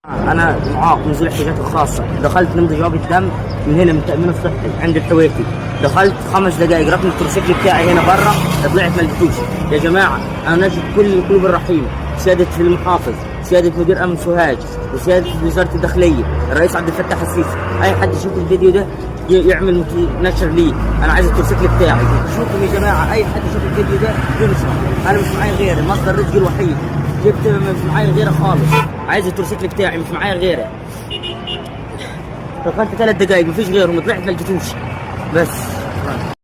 انا معاق من ذوي الاحتياجات الخاصه، دخلت نمضي جواب الدم من هنا من التامين الصحي عند الحويتي، دخلت 5 دقائق ركن التروسيكل بتاعي هنا برا، طلعت ما لقيتوش. يا جماعه انا ناشد كل القلوب الرحيمه، سياده المحافظ، سياده مدير امن سوهاج، وسياده وزاره الداخليه، الرئيس عبد الفتاح السيسي، اي حد يشوف الفيديو ده يعمل نشر ليه. انا عايز التروسيكل بتاعي. شوفوا يا جماعه، اي حد يشوف الفيديو ده ينصح. انا مش معايا غيره، مصدر رزقي الوحيد، جبت مش معايا غيره خالص. عايز التروسيكل بتاعي، مش معايا غيره. دخلت 3 دقائق مفيش غيرهم، طلعت ما لقيتوش. بس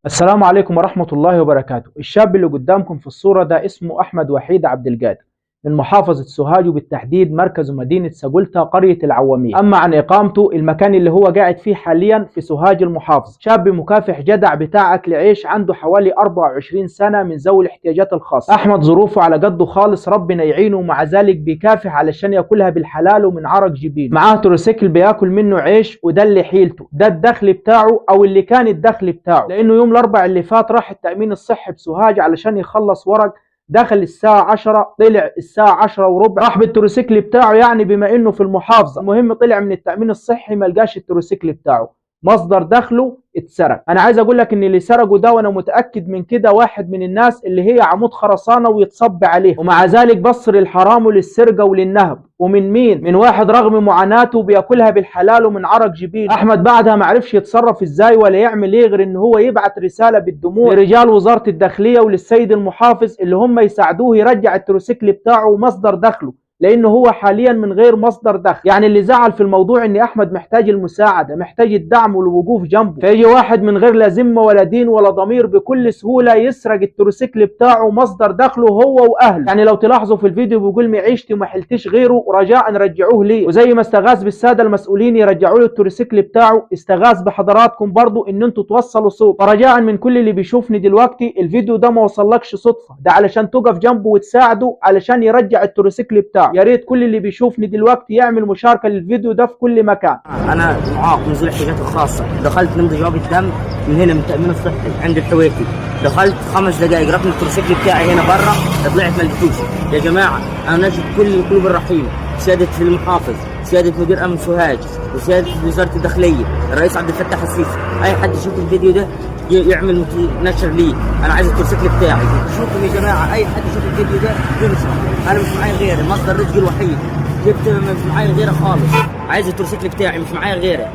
السلام عليكم ورحمة الله وبركاته. الشاب اللي قدامكم في الصورة ده اسمه أحمد وحيد عبد القادر من محافظة سوهاج، وبالتحديد مركز مدينة ساقولتا قرية العوامية. أما عن إقامته، المكان اللي هو قاعد فيه حاليا في سوهاج المحافظة. شاب مكافح جدع بتاع أكل عيش، عنده حوالي 24 سنة، من ذوي الاحتياجات الخاصة. أحمد ظروفه على قده خالص، ربنا يعينه، ومع ذلك بيكافح علشان ياكلها بالحلال ومن عرق جبينه. معاه تروسيكل بياكل منه عيش، وده اللي حيلته، ده الدخل بتاعه أو اللي كان الدخل بتاعه، لأنه يوم الأربع اللي فات راح التأمين الصحي بسوهاج علشان يخلص ورق. دخل الساعة 10، طلع الساعة 10 وربع، راح بالتروسيكل بتاعه، يعني بما انه في المحافظة. المهم طلع من التأمين الصحي ما لقاش التروسيكل بتاعه، مصدر دخله اتسرق. انا عايز اقول لك ان اللي سرقه ده، وانا متأكد من كده، واحد من الناس اللي هي عمود خرسانة ويتصب عليه، ومع ذلك بص للحرام وللسرقة وللنهب. ومن مين؟ من واحد رغم معاناته بياكلها بالحلال ومن عرق جبين. احمد بعدها ما عرفش يتصرف ازاي ولا يعمل ايه، غير ان هو يبعت رسالة بالدموع لرجال وزارة الداخلية وللسيد المحافظ اللي هم يساعدوه يرجع التروسيكل بتاعه ومصدر دخله، لانه هو حاليا من غير مصدر دخل. يعني اللي زعل في الموضوع ان احمد محتاج المساعده، محتاج الدعم والوقوف جنبه، فيجي واحد من غير لا ذمه ولا دين ولا ضمير بكل سهوله يسرق التروسيكل بتاعه ومصدر دخله هو واهله. يعني لو تلاحظوا في الفيديو بيقول معيشتي وما حلتش غيره، رجاء رجعوه لي. وزي ما استغاث بالساده المسؤولين يرجعوا له التروسيكل بتاعه، استغاث بحضراتكم برضو ان انتوا توصلوا صوت. فرجاء من كل اللي بيشوفني دلوقتي، الفيديو ده ما وصلكش صدفه، ده علشان تقف جنبه وتساعده علشان يرجع التروسيكل بتاعه. يا ريت كل اللي بيشوفني دلوقتي يعمل مشاركه للفيديو ده في كل مكان. انا معاق من ذوي الاحتياجات الخاصه، دخلت نمضي جواب الدم من هنا من التامين الصحي عند الحويتي، دخلت 5 دقائق ركن التروسيكل بتاعي هنا برا، طلعت ما لقيتوش. يا جماعه انا ناشد كل القلوب الرحيمه، سياده المحافظ، سياده مدير امن سوهاج، وسياده وزاره الداخليه، الرئيس عبد الفتاح السيسي، اي حد يشوف الفيديو ده يعمل نشر ليه. انا عايز التروسيكل بتاعي. شوفوا يا جماعه، اي حد يشوف الفيديو ده ينصح. انا مش معايا غيره، مصدر رزقي الوحيد، جبت مش معايا غيره خالص. عايز التروسيكل بتاعي، مش معايا غيره.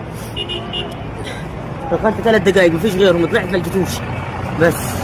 دخلت 3 دقائق مفيش غيرهم، طلعت ما لقيتوش. بس